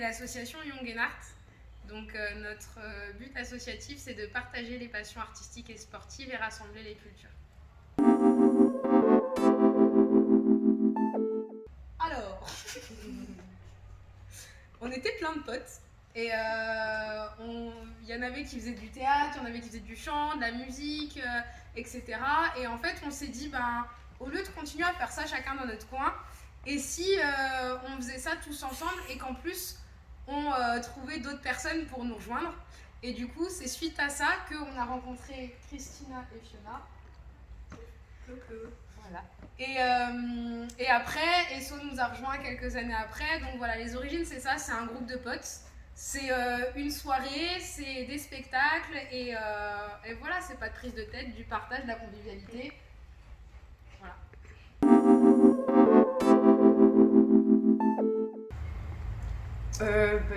l'association Young and Art. Donc notre but associatif, c'est de partager les passions artistiques et sportives et rassembler les cultures. Alors, on était plein de potes et il y en avait qui faisaient du théâtre, il y en avait qui faisaient du chant, de la musique, etc. Et en fait, on s'est dit, au lieu de continuer à faire ça chacun dans notre coin, et si on faisait ça tous ensemble et qu'en plus on trouvait d'autres personnes pour nous rejoindre. Et du coup, c'est suite à ça qu'on a rencontré Christina et Fiona. Voilà. Et après, Esso nous a rejoint quelques années après. Donc voilà, les origines, c'est ça, c'est un groupe de potes. C'est une soirée, c'est des spectacles et voilà, c'est pas de prise de tête, du partage, de la convivialité. Voilà.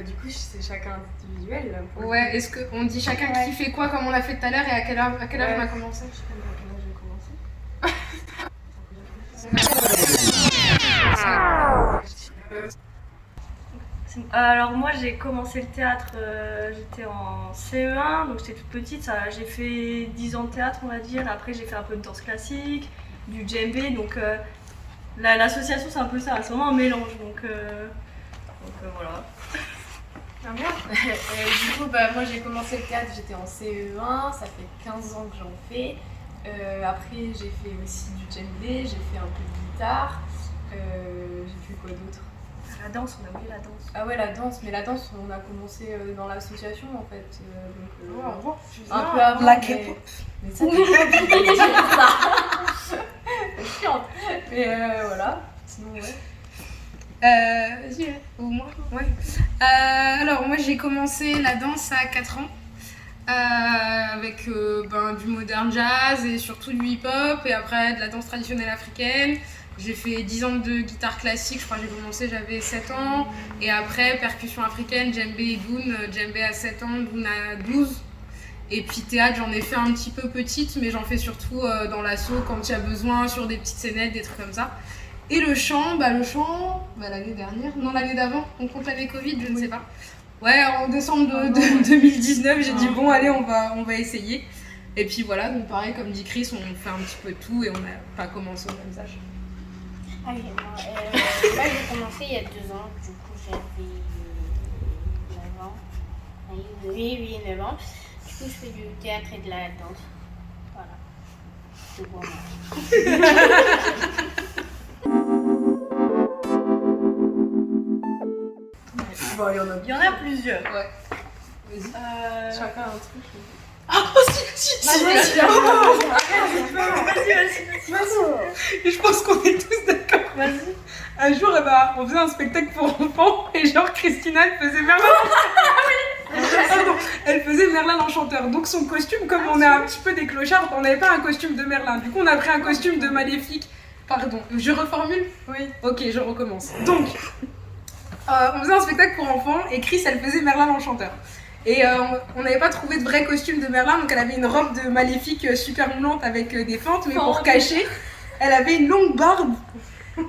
Du coup, c'est chacun individuel. Ouais, est-ce qu'on dit chacun qui fait quoi comme on a fait tout à l'heure et à quelle heure on a commencé? Je sais pas à quelle heure j'ai commencé. Alors moi j'ai commencé le théâtre, j'étais en CE1, donc j'étais toute petite, j'ai fait 10 ans de théâtre on va dire, après j'ai fait un peu de danse classique, du djembé, donc l'association c'est un peu ça, c'est vraiment un mélange, donc voilà. Ah bon. Du coup moi j'ai commencé le théâtre, j'étais en CE1, ça fait 15 ans que j'en fais. Après j'ai fait aussi du djembé, j'ai fait un peu de guitare, j'ai fait quoi d'autre? La danse, on a oublié la danse. Ah ouais, la danse, mais la danse, on a commencé dans l'association en fait. Un peu avant. La K-pop. Mais ça, c'est pas c'est chiante. Mais voilà, sinon ouais. Vas-y, ou moi? Ouais. Alors, moi, j'ai commencé la danse à 4 ans. Avec du modern jazz et surtout du hip-hop. Et après, de la danse traditionnelle africaine. J'ai fait 10 ans de guitare classique, je crois que j'ai commencé, j'avais 7 ans. Et après, percussion africaine, djembé et doun. Djembé à 7 ans, doun à 12. Et puis théâtre, j'en ai fait un petit peu petite, mais j'en fais surtout dans l'asso quand il y a besoin, sur des petites scénettes, des trucs comme ça. Et le chant, l'année dernière, non l'année d'avant, on compte l'année Covid, je ne sais pas. Ouais, en décembre 2019, j'ai dit bon allez, on va essayer. Et puis voilà, donc pareil, comme dit Chris, on fait un petit peu de tout et on n'a pas commencé au même âge. Ah oui, moi j'ai commencé il y a 2 ans, du coup j'avais 9 ans. Oui, 9 ans. Du coup je fais du théâtre et de la danse. Voilà. C'est pour moi. Bon, Il y en a plusieurs. Ouais. Vas-y. Chacun un truc. Vas-y. Et je pense qu'on est tous d'accord. Vas-y. Un jour, on faisait un spectacle pour enfants et genre Christina, elle faisait Merlin. Pardon, elle faisait Merlin l'Enchanteur. Donc son costume, comme on est un petit peu des clochards, on n'avait pas un costume de Merlin. Du coup, on a pris un costume de Maléfique. Pardon, je reformule? Oui. Ok, je recommence. Donc, on faisait un spectacle pour enfants et Chris, elle faisait Merlin l'Enchanteur. Et on n'avait pas trouvé de vrai costume de Merlin, donc elle avait une robe de Maléfique super moulante avec des fentes, mais pour cacher, elle avait une longue barbe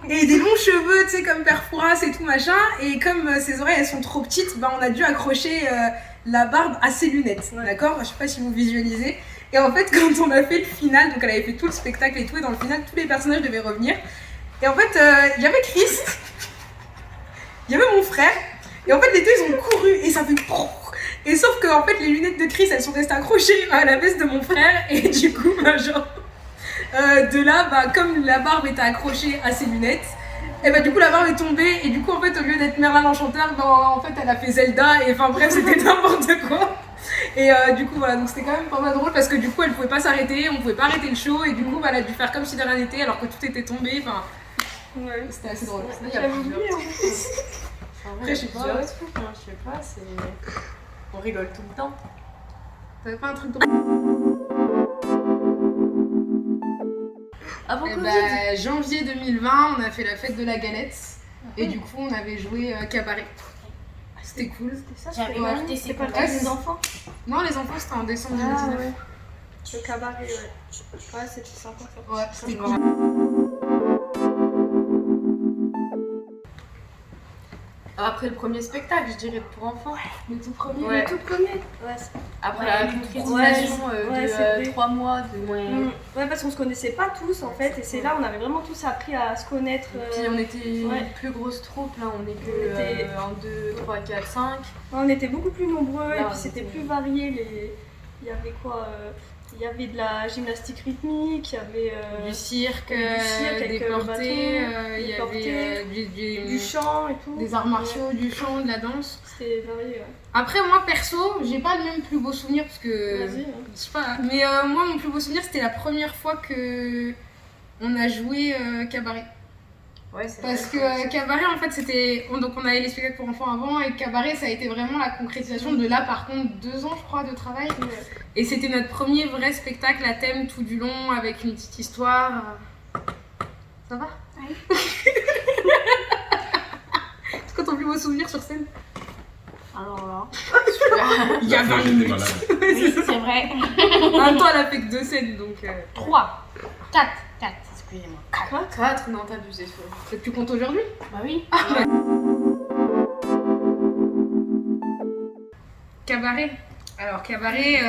et des longs cheveux, tu sais, comme Père Fouras et tout machin. Et comme ses oreilles elles sont trop petites, on a dû accrocher la barbe à ses lunettes, d'accord? Je sais pas si vous visualisez. Et en fait, quand on a fait le final, donc elle avait fait tout le spectacle et tout, et dans le final, tous les personnages devaient revenir. Et en fait, il y avait Chris, il y avait mon frère, et en fait, les deux ils ont couru et ça fait. Et sauf que en fait, les lunettes de Chris elles sont restées accrochées à la veste de mon frère, et du coup, de là, comme la barbe était accrochée à ses lunettes, et du coup la barbe est tombée, et du coup en fait au lieu d'être Merlin l'Enchanteur, en fait elle a fait Zelda, et enfin bref c'était n'importe quoi. Et du coup voilà, donc c'était quand même pas mal drôle parce que du coup elle pouvait pas s'arrêter, on pouvait pas arrêter le show, et du coup elle a dû faire comme si de rien n'était alors que tout était tombé, Ouais. c'était assez drôle. J'avais oublié. Après, je sais pas, on rigole tout le temps. T'avais pas un truc drôle? Avant Covid. Janvier 2020, on a fait la fête de la galette. Et du coup, on avait joué cabaret. C'était cool. J'avais Ouais. écouté C'est ces pas podcasts. les enfants? Non, les enfants, c'était en décembre 2019. ouais. Le cabaret, ouais. Ouais, c'était sympa ça. Ouais, c'était cool. Après le premier spectacle, je dirais pour enfants. Le tout premier. Ouais. Le tout premier. Ouais, Après Ouais, la concrétisation ouais, c'est vrai. de 3 mois. De... Ouais, parce qu'on se connaissait pas tous en fait, et c'est là on avait vraiment tous appris à se connaître. Puis on était ouais. une plus grosse troupe, là on est que On était- 1, 2, 3, 4, 5. On était beaucoup plus nombreux, Là, et on puis c'était était- plus varié. Il y avait quoi Il y avait de la gymnastique rythmique, il y avait Du cirque, avec des bateaux, portées, il y des avait portées, du chant et tout. des arts martiaux, du chant, de la danse. C'était varié, ouais. Après, moi perso, j'ai pas le même plus beau souvenir parce que. Vas-y. Je sais pas. Mais moi, mon plus beau souvenir, c'était la première fois que on a joué cabaret. Ouais, c'est Parce que cabaret, en fait, c'était. Donc, on avait les spectacles pour enfants avant, et cabaret, ça a été vraiment la concrétisation de là, par contre, 2 ans, je crois, de travail. Et c'était notre premier vrai spectacle à thème tout du long, avec une petite histoire. Ça va? Oui. C'est quoi ton plus beau souvenir sur scène? Alors là. Il y a 20 J'étais minutes. malade. Oui, c'est vrai. En même temps, elle a fait que 2 scènes, donc. 3. 4. Excusez-moi. 4, non, t'as abusé. Peut-être tu comptes aujourd'hui? Bah oui. Cabaret. Alors, cabaret,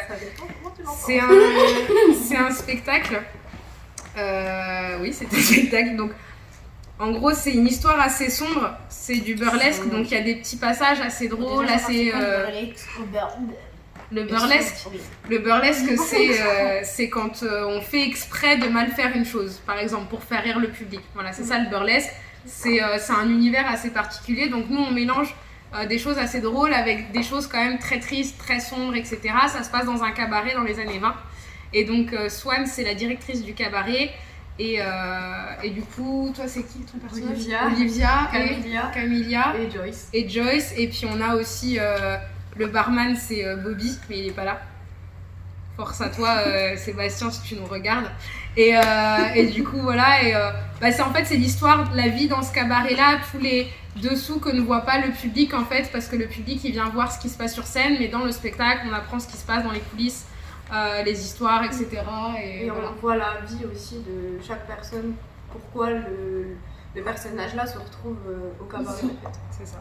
Ça dépend comment tu l'entends. c'est un spectacle. Oui, c'est un spectacle. Donc, en gros, c'est une histoire assez sombre. C'est du burlesque, donc il y a des petits passages assez drôles, assez. Le burlesque. Oui. Le burlesque, c'est quand on fait exprès de mal faire une chose, par exemple, pour faire rire le public. Voilà, c'est ça le burlesque. C'est un univers assez particulier. Donc, nous, on mélange des choses assez drôles avec des choses quand même très tristes, très sombres, etc. Ça se passe dans un cabaret dans les années 20. Et donc, Swan, c'est la directrice du cabaret. Et du coup, toi, c'est qui ton personnage? Olivia et Camilla Et Joyce. et Joyce. Et puis, on a aussi le barman, c'est Bobby, mais il est pas là. Force à toi, Sébastien, si tu nous regardes. Et du coup, voilà. Et en fait, c'est l'histoire de la vie dans ce cabaret-là, tous les dessous que ne voit pas le public, en fait, parce que le public, il vient voir ce qui se passe sur scène, mais dans le spectacle, on apprend ce qui se passe dans les coulisses, les histoires, etc. Et voilà. on voit la vie aussi de chaque personne. Pourquoi le personnage-là se retrouve au cabaret, en fait. C'est ça.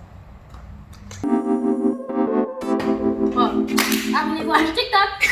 Abonnez-vous à mon TikTok.